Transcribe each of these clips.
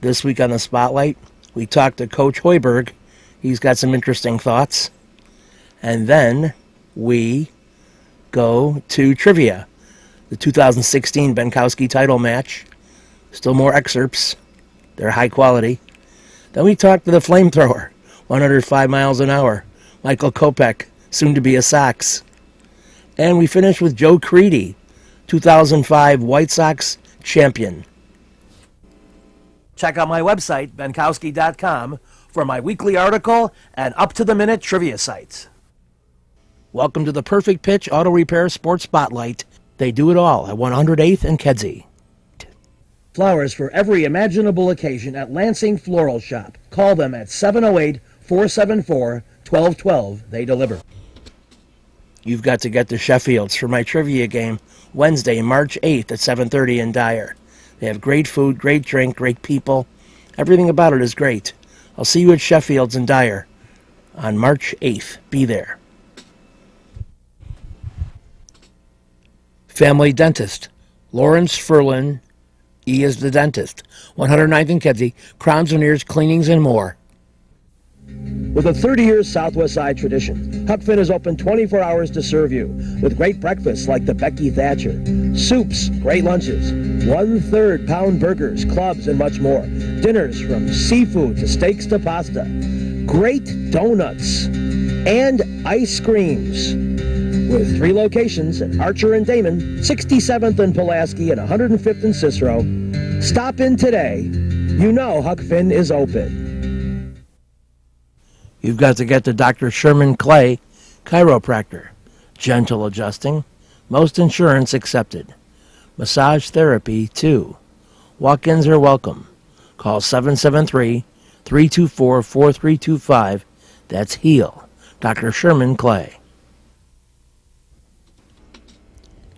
This week on the Spotlight, we talked to Coach Hoiberg. He's got some interesting thoughts. And then we go to trivia. The 2016 Benkowski title match. Still more excerpts. They're high quality. Then we talk to the flamethrower, 105 miles an hour. Michael Kopech, soon to be a Sox. And we finish with Joe Crede, 2005 White Sox champion. Check out my website, benkowski.com, for my weekly article and up-to-the-minute trivia sites. Welcome to the Perfect Pitch Auto Repair Sports Spotlight. They do it all at 108th and Kedzie. Flowers for every imaginable occasion at Lansing Floral Shop. Call them at 708-474-1212. They deliver. You've got to get to Sheffield's for my trivia game Wednesday, March 8th at 7:30 in Dyer. They have great food, great drink, great people. Everything about it is great. I'll see you at Sheffield's in Dyer on March 8th. Be there. Family Dentist. Lawrence Ferlin. E is the dentist. 109th and Kedzie. Crowns, veneers, cleanings, and more. With a 30-year Southwest Side tradition, Huck Finn is open 24 hours to serve you with great breakfasts like the Becky Thatcher, soups, great lunches, 1/3 pound burgers, clubs, and much more. Dinners from seafood to steaks to pasta, great donuts, and ice creams. With 3 locations at Archer and Damon, 67th and Pulaski, and 105th and Cicero. Stop in today. You know Huck Finn is open. You've got to get to Dr. Sherman Clay, chiropractor. Gentle adjusting. Most insurance accepted. Massage therapy, too. Walk-ins are welcome. Call 773-324-4325. That's HEAL. Dr. Sherman Clay.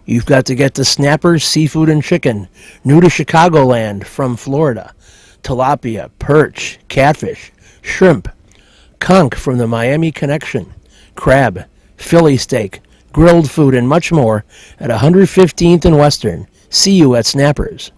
You've got to get to Snappers Seafood and Chicken, new to Chicagoland from Florida. Tilapia, perch, catfish, shrimp, conch from the Miami Connection, crab, Philly steak, grilled food, and much more at 115th and Western. See you at Snappers.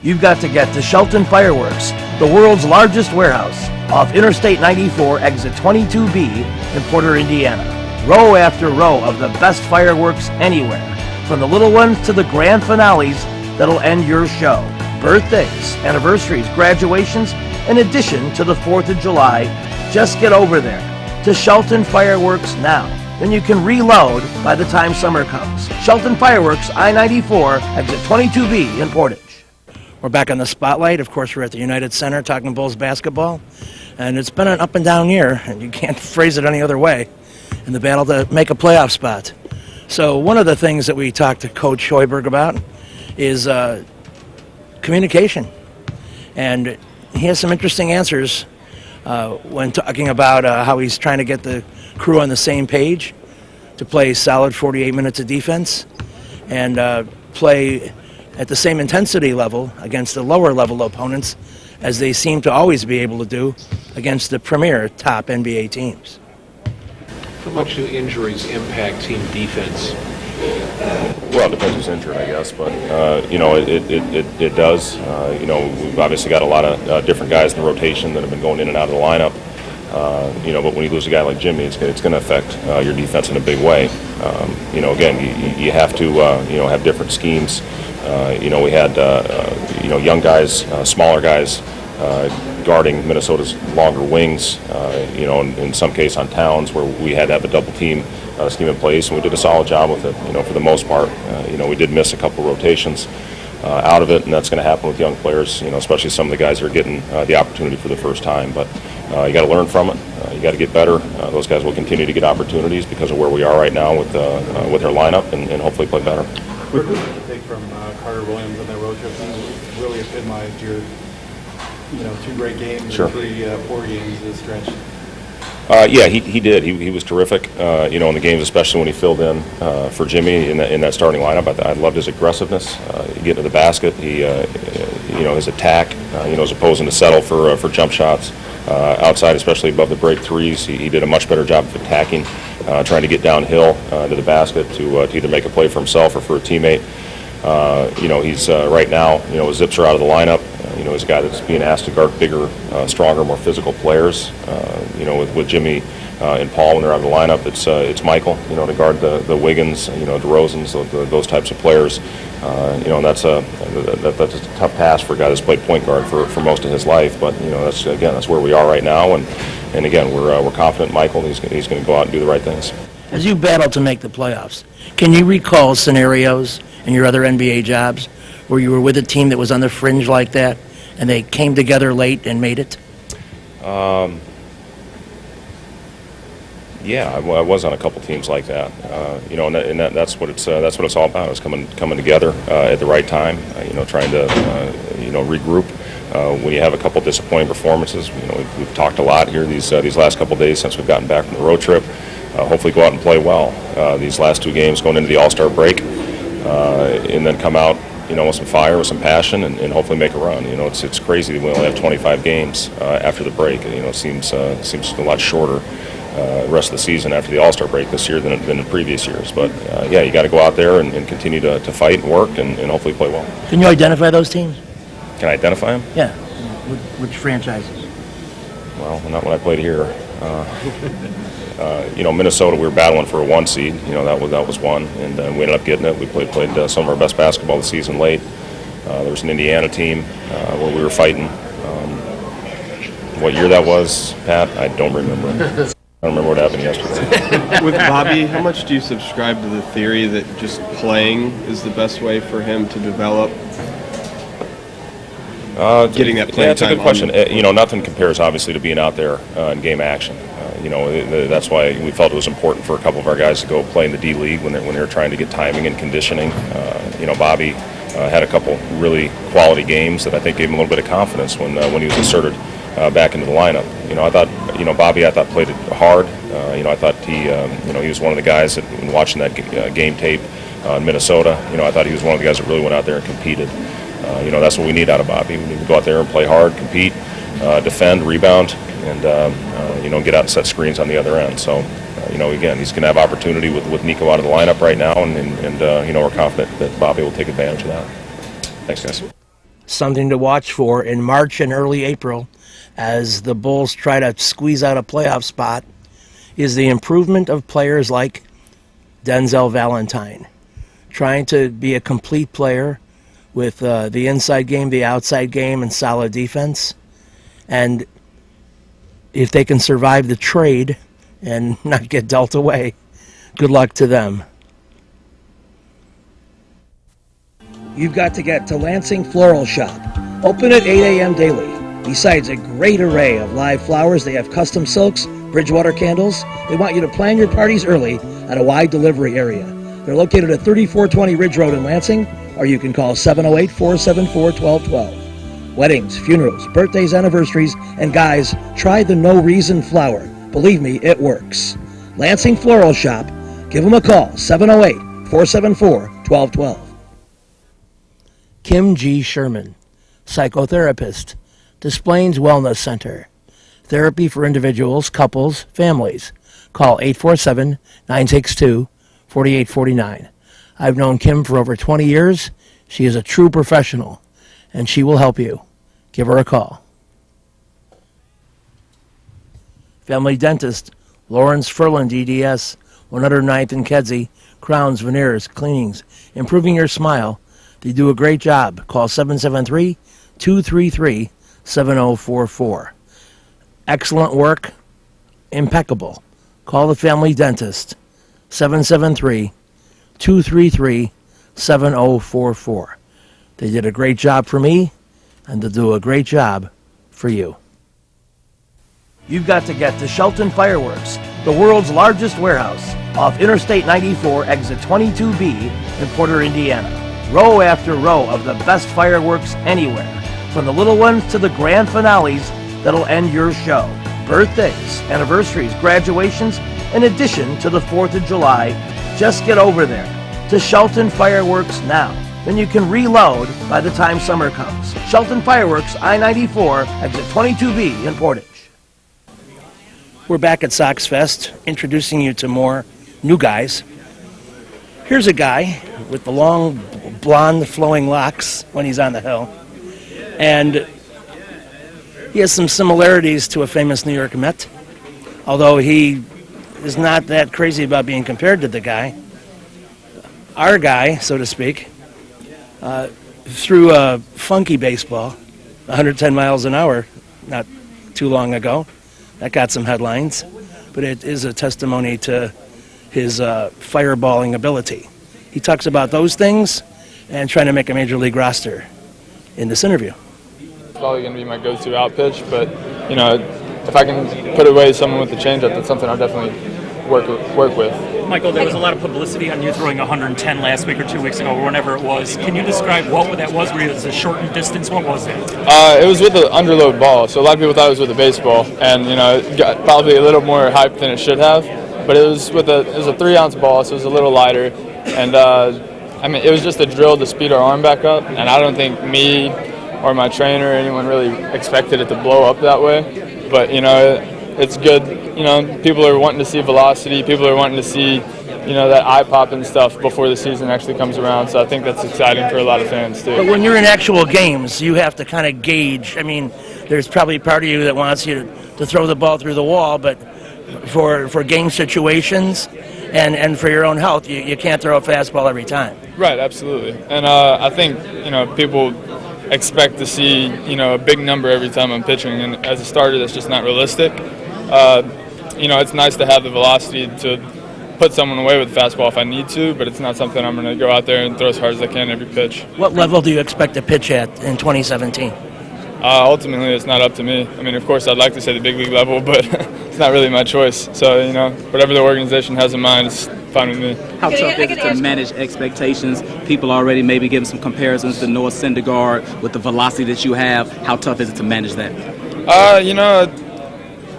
You've got to get to Shelton Fireworks, the world's largest warehouse, off Interstate 94, exit 22B in Porter, Indiana. Row after row of the best fireworks anywhere, from the little ones to the grand finales that'll end your show. Birthdays, anniversaries, graduations, in addition to the 4th of July. Just get over there to Shelton Fireworks now. Then you can reload by the time summer comes. Shelton Fireworks, I-94, exit 22B in Portage. We're back on the Spotlight. Of course, we're at the United Center talking Bulls basketball. And it's been an up and down year, and you can't phrase it any other way, in the battle to make a playoff spot. So one of the things that we talked to Coach Hoiberg about is communication. And he has some interesting answers when talking about how he's trying to get the crew on the same page to play solid 48 minutes of defense and play at the same intensity level against the lower level opponents as they seem to always be able to do against the premier top NBA teams. How much do injuries impact team defense? Well, it depends who's injured, I guess, but it does. We've obviously got a lot of different guys in the rotation that have been going in and out of the lineup. But when you lose a guy like Jimmy, it's going to affect your defense in a big way. Again, you have to have different schemes. We had young guys, smaller guys guarding Minnesota's longer wings. In some case on Towns where we had to have a double team scheme in place, and we did a solid job with it. For the most part, we did miss a couple rotations out of it, and that's going to happen with young players. Especially some of the guys that are getting the opportunity for the first time. But you got to learn from it. You got to get better. Those guys will continue to get opportunities because of where we are right now with their lineup, and hopefully play better. What did you take from Carter Williams on that road trip? He really epitomized your 2 great games, Sure. And 3 poor games this stretch. He did. He was terrific, in the games, especially when he filled in for Jimmy in that starting lineup. I loved his aggressiveness, getting to the basket. His attack, as opposed to settle for jump shots outside, especially above the break threes. He did a much better job of attacking, trying to get downhill to the basket to either make a play for himself or for a teammate. He's right now, his zips are out of the lineup. He's a guy that's being asked to guard bigger, stronger, more physical players. With Jimmy and Paul when they're out of the lineup, it's Michael, to guard the Wiggins, DeRozans, those types of players. And that's a tough task for a guy that's played point guard for most of his life. But that's where we are right now. And again, we're confident in Michael. He's going to go out and do the right things. As you battle to make the playoffs, can you recall scenarios in your other NBA jobs where you were with a team that was on the fringe like that and they came together late and made it? Yeah, I was on a couple teams like that. That's what it's all about. Is coming together at the right time. Trying to regroup. When you have a couple disappointing performances, we've talked a lot here these last couple days since we've gotten back from the road trip. Hopefully go out and play well these last two games going into the All-Star break, and then come out with some fire, with some passion, and hopefully make a run. It's crazy that we only have 25 games after the break. It seems a lot shorter the rest of the season after the All-Star break this year than in previous years. But you got to go out there and continue to fight and work and hopefully play well. Can you identify those teams? Can I identify them? Yeah. Which franchises? Well, not when I played here. Minnesota, we were battling for a 1 seed. That was one, and we ended up getting it. We played some of our best basketball this season late. There was an Indiana team where we were fighting. What year that was, Pat? I don't remember. I don't remember what happened yesterday. With Bobby, how much do you subscribe to the theory that just playing is the best way for him to develop? Getting that playing That's a good question. Nothing compares, obviously, to being out there in game action. That's why we felt it was important for a couple of our guys to go play in the D League when they're trying to get timing and conditioning. Bobby had a couple really quality games that I think gave him a little bit of confidence when he was inserted back into the lineup. I thought Bobby played it hard. I thought he was one of the guys that, when watching that game tape in Minnesota, I thought he was one of the guys that really went out there and competed. That's what we need out of Bobby. We need to go out there and play hard, compete, defend, rebound, and get out and set screens on the other end. So, again, he's going to have opportunity with Nico out of the lineup right now, and we're confident that Bobby will take advantage of that. Thanks, guys. Something to watch for in March and early April as the Bulls try to squeeze out a playoff spot is the improvement of players like Denzel Valentine, trying to be a complete player with the inside game, the outside game, and solid defense. And if they can survive the trade and not get dealt away, good luck to them. You've got to get to Lansing Floral Shop. Open at 8 a.m. daily. Besides a great array of live flowers, they have custom silks, Bridgewater candles. They want you to plan your parties early at a wide delivery area. They're located at 3420 Ridge Road in Lansing, or you can call 708-474-1212. Weddings, funerals, birthdays, anniversaries, and guys, try the No Reason flower. Believe me, it works. Lansing Floral Shop. Give them a call, 708-474-1212. Kim G. Sherman, psychotherapist, Des Plaines Wellness Center. Therapy for individuals, couples, families. Call 847-962-4849. I've known Kim for over 20 years. She is a true professional, and she will help you. Give her a call. Family Dentist, Lawrence Furlan, DDS, 109th and Kedzie, crowns, veneers, cleanings, improving your smile. They do a great job. Call 773-233-7044. Excellent work, impeccable. Call the Family Dentist, 773-233-7044. They did a great job for me, and they'll do a great job for you. You've got to get to Shelton Fireworks, the world's largest warehouse, off Interstate 94, exit 22B in Porter, Indiana. Row after row of the best fireworks anywhere, from the little ones to the grand finales that'll end your show. Birthdays, anniversaries, graduations, in addition to the 4th of July. Just get over there to Shelton Fireworks now. Then you can reload by the time summer comes. Shelton Fireworks, I-94, exit 22B in Portage. We're back at Sox Fest, introducing you to more new guys. Here's a guy with the long blonde flowing locks when he's on the hill. And he has some similarities to a famous New York Met, although he is not that crazy about being compared to the guy. Our guy, so to speak, threw a funky baseball, 110 miles an hour, not too long ago. That got some headlines, but it is a testimony to his fireballing ability. He talks about those things and trying to make a major league roster in this interview. Probably going to be my go-to out pitch, but you know, if I can put away someone with the changeup, that's something I'll definitely work with. Michael, there was a lot of publicity on you throwing 110 last week or 2 weeks ago, or whenever it was. Can you describe what that was? Were it was a shortened distance? What was it? It was with an underload ball, so a lot of people thought it was with a baseball, and you know, it got probably a little more hype than it should have. But it was a 3-ounce ball, so it was a little lighter, and I mean, it was just a drill to speed our arm back up, and I don't think me or my trainer or anyone really expected it to blow up that way. But you know, it's good. You know, people are wanting to see velocity. People are wanting to see, you know, that eye popping stuff before the season actually comes around. So I think that's exciting for a lot of fans too. But when you're in actual games, you have to kind of gauge. I mean, there's probably part of you that wants you to throw the ball through the wall, but for game situations and for your own health, you can't throw a fastball every time. Right, absolutely. And I think, you know, people expect to see, you know, a big number every time I'm pitching, and as a starter, that's just not realistic. You know, it's nice to have the velocity to put someone away with a fastball if I need to, but it's not something I'm going to go out there and throw as hard as I can every pitch. What level do you expect to pitch at in 2017? Ultimately, it's not up to me. I mean, of course, I'd like to say the big league level, but it's not really my choice. So, you know, whatever the organization has in mind is fine with me. How tough is it to manage expectations? People already maybe giving some comparisons to Noah Syndergaard with the velocity that you have. How tough is it to manage that? You know,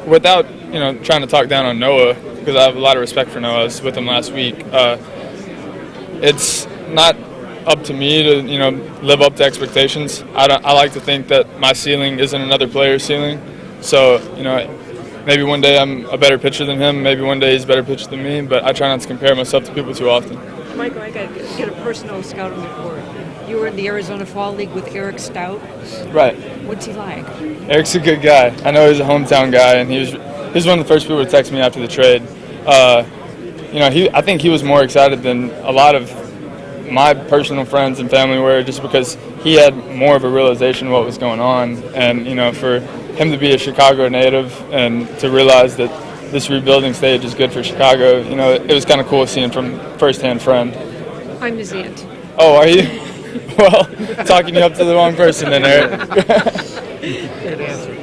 without, you know, trying to talk down on Noah, because I have a lot of respect for Noah. I was with him last week. It's not up to me to, you know, live up to expectations. I like to think that my ceiling isn't another player's ceiling. So, you know, maybe one day I'm a better pitcher than him. Maybe one day he's a better pitcher than me. But I try not to compare myself to people too often. Michael, I got to get a personal scouting report. You were in the Arizona Fall League with Eric Stout. Right. What's he like? Eric's a good guy. I know he's a hometown guy, and he was one of the first people to text me after the trade. You know, I think he was more excited than a lot of my personal friends and family were, just because he had more of a realization of what was going on. And, you know, for him to be a Chicago native and to realize that this rebuilding stage is good for Chicago, you know, it was kind of cool seeing from first-hand friend. I'm his aunt. Oh, are you? Well, talking you up to the wrong person then, Eric. Good answer.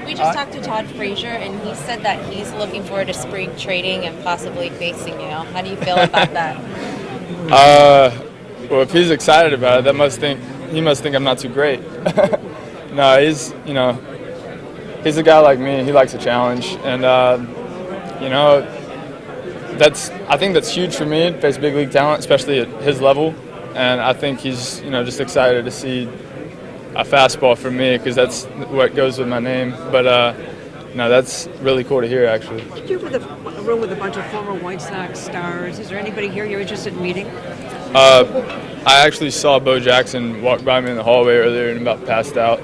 We just talked to Todd Frazier, and he said that he's looking forward to spring trading and possibly facing you. How do you feel about that? Well, if he's excited about it, he must think I'm not too great. No, he's a guy like me. He likes a challenge, and you know, I think that's huge for me to face big league talent, especially at his level. And I think he's, you know, just excited to see a fastball from me, because that's what goes with my name. But no, that's really cool to hear, actually. You're with a room with a bunch of former White Sox stars. Is there anybody here you're interested in meeting? I actually saw Bo Jackson walk by me in the hallway earlier and about passed out.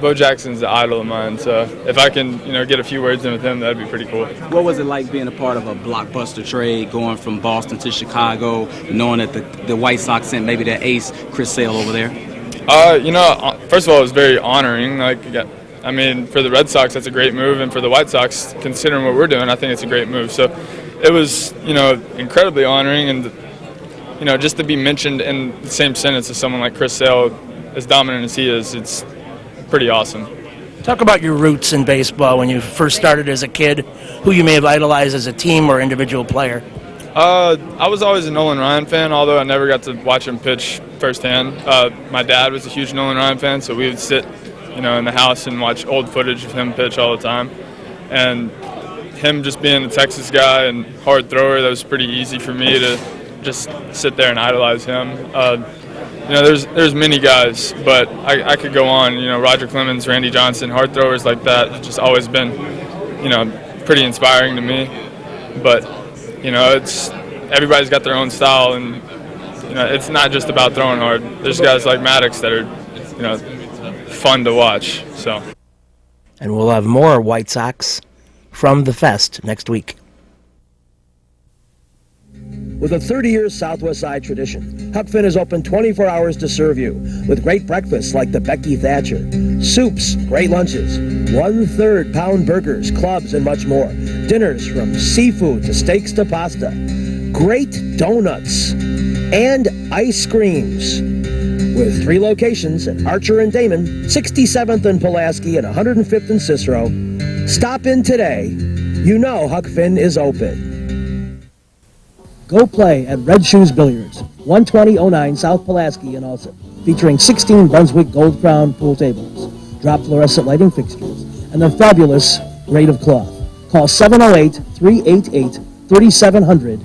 Bo Jackson's an idol of mine, so if I can, you know, get a few words in with him, that'd be pretty cool. What was it like being a part of a blockbuster trade, going from Boston to Chicago, knowing that the White Sox sent maybe their ace, Chris Sale, over there? You know, first of all, it was very honoring. I mean, for the Red Sox, that's a great move, and for the White Sox, considering what we're doing, I think it's a great move. So it was, you know, incredibly honoring, and, you know, just to be mentioned in the same sentence as someone like Chris Sale, as dominant as he is, it's pretty awesome. Talk about your roots in baseball when you first started as a kid, who you may have idolized as a team or individual player. I was always a Nolan Ryan fan, although I never got to watch him pitch firsthand. My dad was a huge Nolan Ryan fan, so we would sit, you know, in the house and watch old footage of him pitch all the time. And him just being a Texas guy and hard thrower, that was pretty easy for me to just sit there and idolize him. You know, there's many guys, but I could go on. You know, Roger Clemens, Randy Johnson, hard throwers like that have just always been, you know, pretty inspiring to me. But, you know, everybody's got their own style, and it's not just about throwing hard. There's guys like Maddox that are, fun to watch. So. And we'll have more White Sox from the Fest next week. With a 30-year Southwest Side tradition, Huck Finn is open 24 hours to serve you with great breakfasts like the Becky Thatcher, soups, great lunches, 1/3 pound burgers, clubs, and much more. Dinners from seafood to steaks to pasta, great donuts, and ice creams. With 3 locations at Archer and Damon, 67th and Pulaski, and 105th and Cicero. Stop in today. You know Huck Finn is open. Go play at Red Shoes Billiards, 12009 South Pulaski in Alsip, featuring 16 Brunswick Gold Crown pool tables, drop fluorescent lighting fixtures, and the fabulous Raid of Cloth. Call 708-388-3700.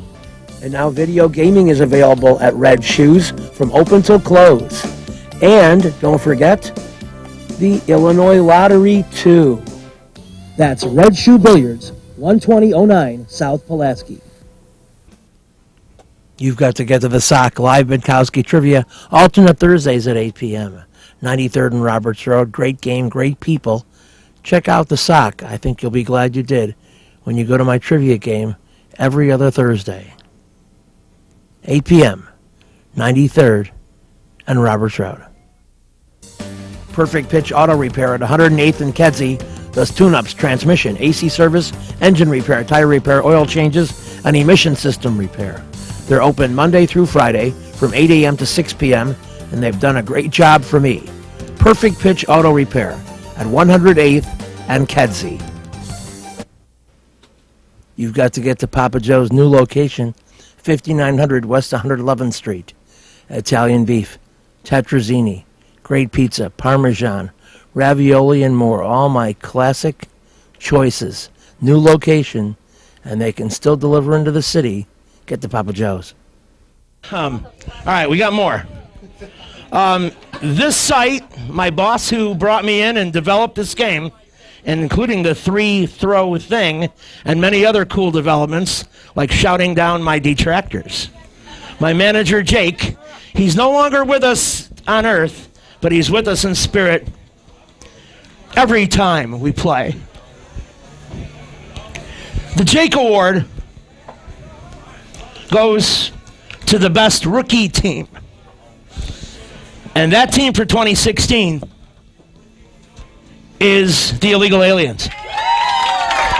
And now video gaming is available at Red Shoes from open till close. And don't forget, the Illinois Lottery, too. That's Red Shoe Billiards, 12009 South Pulaski. You've got to get to the Sock Live Minkowski Trivia, alternate Thursdays at 8 p.m. 93rd and Roberts Road. Great game, great people. Check out the Sock. I think you'll be glad you did when you go to my trivia game every other Thursday. 8 p.m., 93rd and Roberts Road. Perfect Pitch Auto Repair at 108th and Kedzie does tune-ups, transmission, AC service, engine repair, tire repair, oil changes, and emission system repair. They're open Monday through Friday from 8 a.m. to 6 p.m., and they've done a great job for me. Perfect Pitch Auto Repair at 108th and Kedzie. You've got to get to Papa Joe's new location, 5900 West 111th Street. Italian beef, tetrazzini, great pizza, Parmesan, ravioli, and more. All my classic choices. New location, and they can still deliver into the city. Get to Papa Joe's. All right, we got more. This site, my boss who brought me in and developed this game, and including the 3-throw thing and many other cool developments, like shouting down my detractors. My manager, Jake, he's no longer with us on Earth, but he's with us in spirit every time we play. The Jake Award goes to the best rookie team. And that team for 2016 is the Illegal Aliens.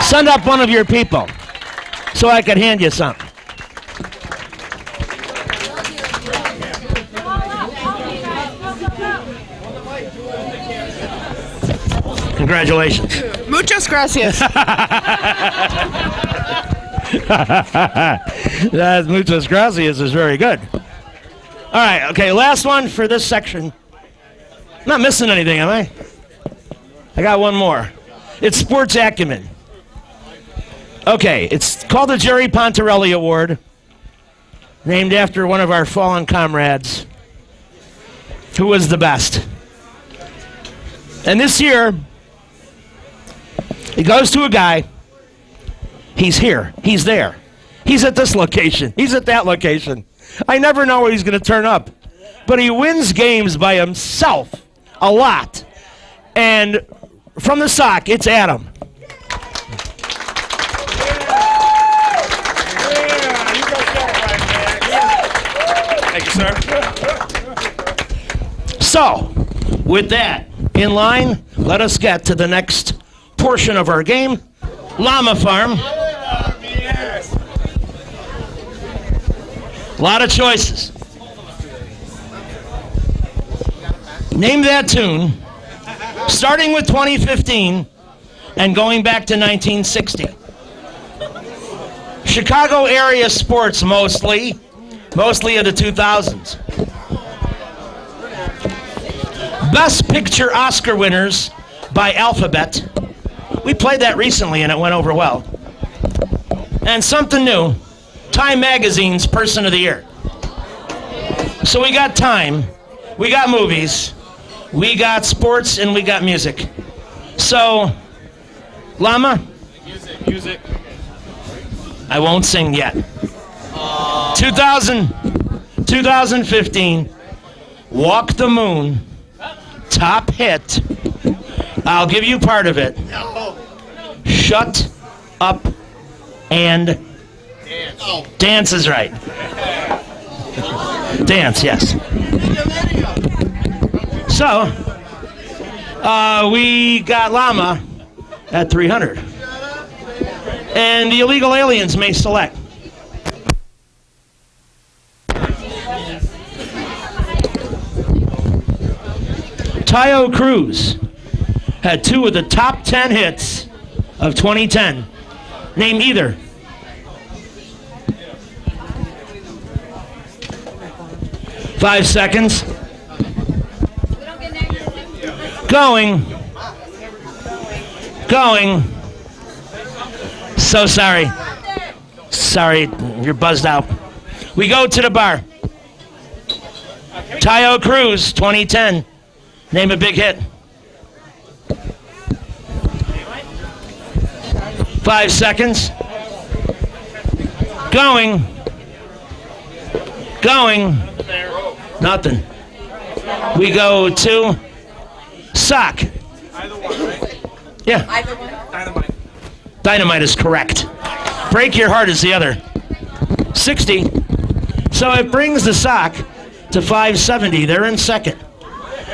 Send up one of your people so I could hand you something. Congratulations. Muchas gracias. That muchas gracias is very good. All right, okay, last one for this section. Not missing anything, am I? I got one more. It's Sports Acumen. Okay, it's called the Jerry Pontarelli Award, named after one of our fallen comrades who was the best. And this year, it goes to a guy. He's here. He's there. He's at this location. He's at that location. I never know where he's going to turn up. But he wins games by himself a lot. And from the Sock, it's Adam. Thank you, sir. So, with that in line, let us get to the next portion of our game, Llama Farm. A lot of choices. Name that tune, starting with 2015 and going back to 1960. Chicago area sports mostly of the 2000s. Best Picture Oscar winners by alphabet. We played that recently and it went over well. And something new, Time Magazine's Person of the Year. So we got Time, we got movies, we got sports, and we got music. So, Llama? Music. I won't sing yet. 2000, 2015 Walk the Moon top hit. I'll give you part of it. Shut up and dance is right. Dance, yes. So, we got Llama at 300. And the illegal aliens may select. Tayo Cruz had 2 of the top 10 hits of 2010. Name either. Five seconds. Going. So sorry. Sorry, you're buzzed out. We go to the bar. Tayo Cruz, 2010. Name a big hit. 5 seconds. Going. Nothing. We go to sock. Yeah. Dynamite. Dynamite is correct. Break Your Heart is the other. 60. So it brings the sock to 570. They're in second.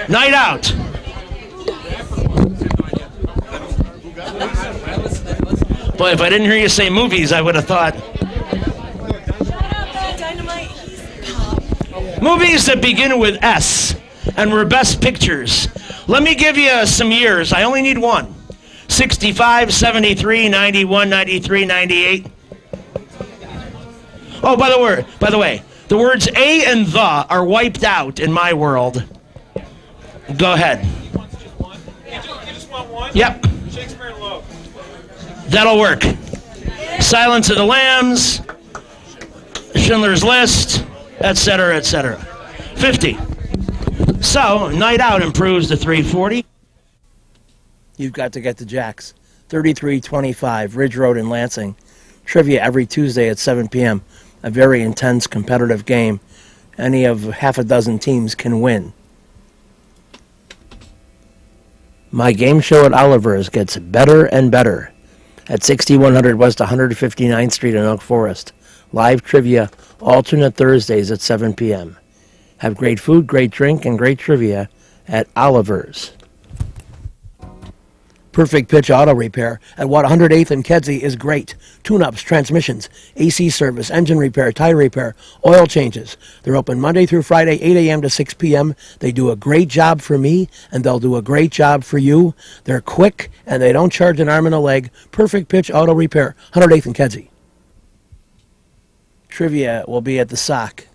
Night Out. Boy, if I didn't hear you say movies, I would have thought. Movies that begin with S and were best pictures. Let me give you some years. I only need one. 65, 73, 91, 93, 98. Oh, by the way, the words a and the are wiped out in my world. Go ahead. You just want one? Yep. Shakespeare in Love. That'll work. Silence of the Lambs, Schindler's List, etc., etc. 50. So, Night Out improves to 340. You've got to get the Jacks. 3325 Ridge Road in Lansing. Trivia every Tuesday at 7 p.m. A very intense competitive game. Any of half a dozen teams can win. My game show at Oliver's gets better and better. At 6100 West 159th Street in Oak Forest. Live trivia, alternate Thursdays at 7 p.m. Have great food, great drink, and great trivia at Oliver's. Perfect Pitch Auto Repair at 108th and Kedzie is great. Tune-ups, transmissions, AC service, engine repair, tire repair, oil changes. They're open Monday through Friday, 8 a.m. to 6 p.m. They do a great job for me, and they'll do a great job for you. They're quick, and they don't charge an arm and a leg. Perfect Pitch Auto Repair, 108th and Kedzie. Trivia will be at the Sock.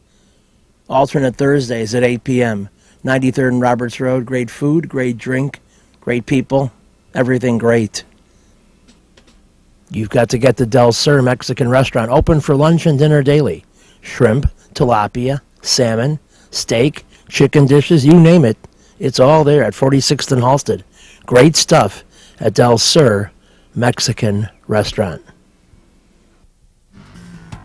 Alternate Thursdays at 8 p.m. 93rd and Roberts Road. Great food, great drink, great people. Everything great. You've got to get the Del Sur Mexican restaurant open for lunch and dinner daily. Shrimp, tilapia, salmon, steak, chicken dishes, you name it. It's all there at 46th and Halsted. Great stuff at Del Sur Mexican restaurant.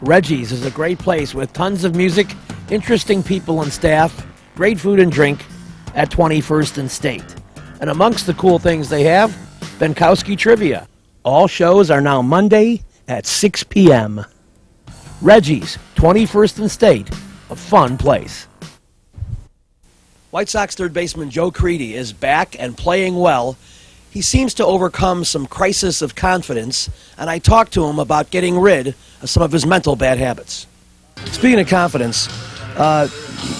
Reggie's is a great place with tons of music, interesting people and staff, great food and drink at 21st and State. And amongst the cool things they have, Benkowski Trivia. All shows are now Monday at 6 p.m. Reggie's, 21st and State, a fun place. White Sox third baseman Joe Crede is back and playing well. He seems to overcome some crisis of confidence, and I talked to him about getting rid of some of his mental bad habits. Speaking of confidence,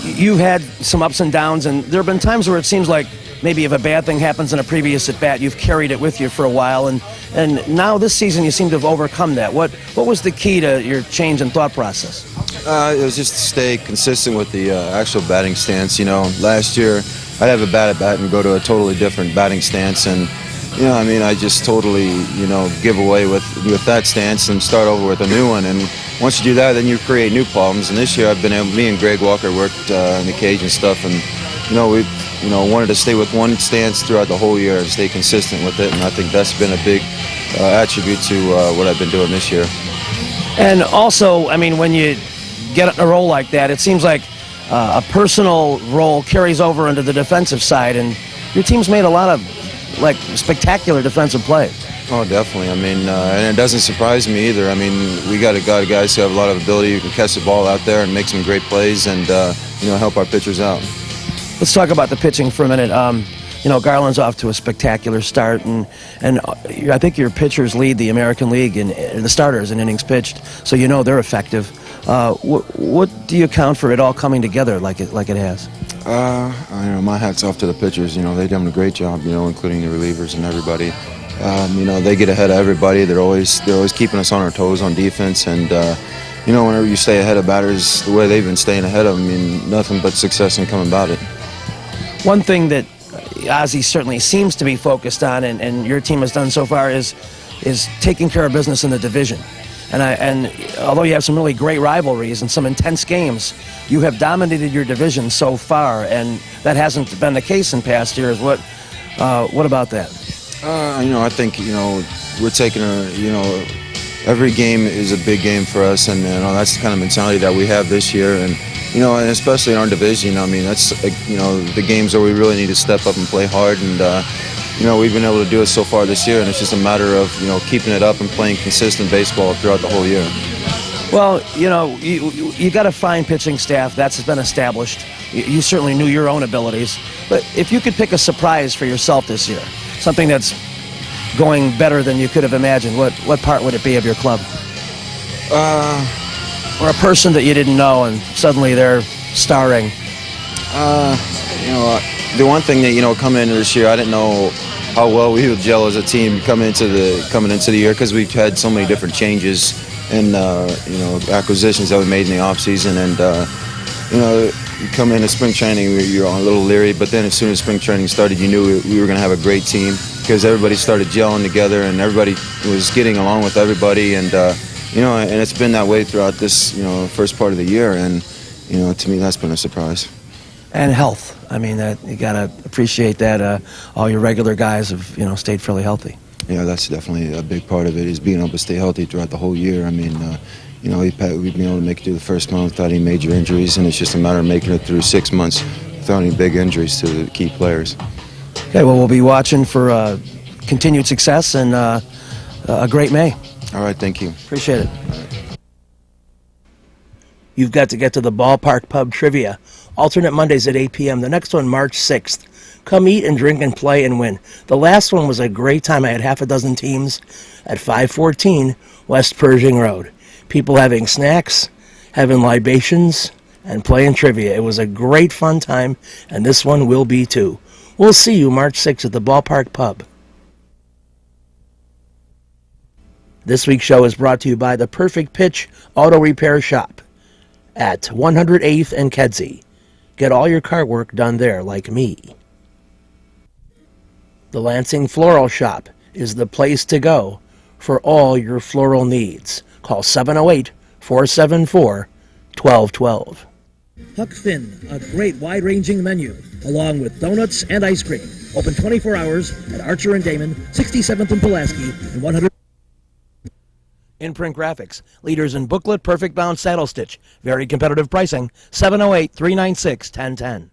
you've had some ups and downs, and there have been times where it seems like maybe if a bad thing happens in a previous at-bat, you've carried it with you for a while, and now this season you seem to have overcome that. What was the key to your change in thought process? It was just to stay consistent with the actual batting stance. You know, last year I'd have a bad at-bat and go to a totally different batting stance, and I just totally, give away with that stance and start over with a new one. And once you do that, then you create new problems. And this year me and Greg Walker worked in the cage and stuff, and we wanted to stay with one stance throughout the whole year and stay consistent with it, and I think that's been a big attribute to what I've been doing this year. And also, when you get in a role like that, it seems like a personal role carries over into the defensive side, and your team's made a lot of spectacular defensive plays. Oh, definitely. I mean, and it doesn't surprise me either. I mean, we got guys who have a lot of ability, who can catch the ball out there and make some great plays, and help our pitchers out. Let's talk about the pitching for a minute. Garland's off to a spectacular start, and I think your pitchers lead the American League in the starters in innings pitched, so they're effective. What do you account for it all coming together like it has? My hat's off to the pitchers. They've done a great job. Including the relievers and everybody. They get ahead of everybody. They're always keeping us on our toes on defense, and whenever you stay ahead of batters the way they've been staying ahead of them, nothing but success can come about it. One thing that Ozzie certainly seems to be focused on, and your team has done so far, is taking care of business in the division. And although you have some really great rivalries and some intense games, you have dominated your division so far, and that hasn't been the case in past years. What about that? I think we're taking every game is a big game for us, and that's the kind of mentality that we have this year, and especially in our division. That's the games where we really need to step up and play hard, and we've been able to do it so far this year, and it's just a matter of keeping it up and playing consistent baseball throughout the whole year. Well, you got a fine pitching staff that's been established. You certainly knew your own abilities, but if you could pick a surprise for yourself this year, something that's going better than you could have imagined, what part would it be of your club? Or a person that you didn't know and suddenly they're starring? The one thing that coming into this year, I didn't know how well we would gel as a team coming into the year, because we've had so many different changes and acquisitions that we made in the off season, and you come into spring training, you're a little leery, but then as soon as spring training started, you knew we were going to have a great team, because everybody started gelling together and everybody was getting along with everybody, and and it's been that way throughout this first part of the year, and to me that's been a surprise. And health. You got to appreciate that. All your regular guys have stayed fairly healthy. Yeah, that's definitely a big part of it, is being able to stay healthy throughout the whole year. We've been able to make it through the first month without any major injuries, and it's just a matter of making it through 6 months without any big injuries to the key players. Okay, well, we'll be watching for continued success and a great May. All right, thank you. Appreciate it. You've got to get to the Ballpark Pub Trivia. Alternate Mondays at 8 p.m. The next one, March 6th. Come eat and drink and play and win. The last one was a great time. I had half a dozen teams at 514 West Pershing Road. People having snacks, having libations, and playing trivia. It was a great fun time, and this one will be too. We'll see you March 6th at the Ballpark Pub. This week's show is brought to you by the Perfect Pitch Auto Repair Shop at 108th and Kedzie. Get all your car work done there, like me. The Lansing Floral Shop is the place to go for all your floral needs. Call 708-474-1212. Huck Finn, a great wide-ranging menu, along with donuts and ice cream. Open 24 hours at Archer and Damon, 67th and Pulaski, and 100. Imprint Graphics, leaders in booklet, perfect bound saddle stitch. Very competitive pricing, 708-396-1010.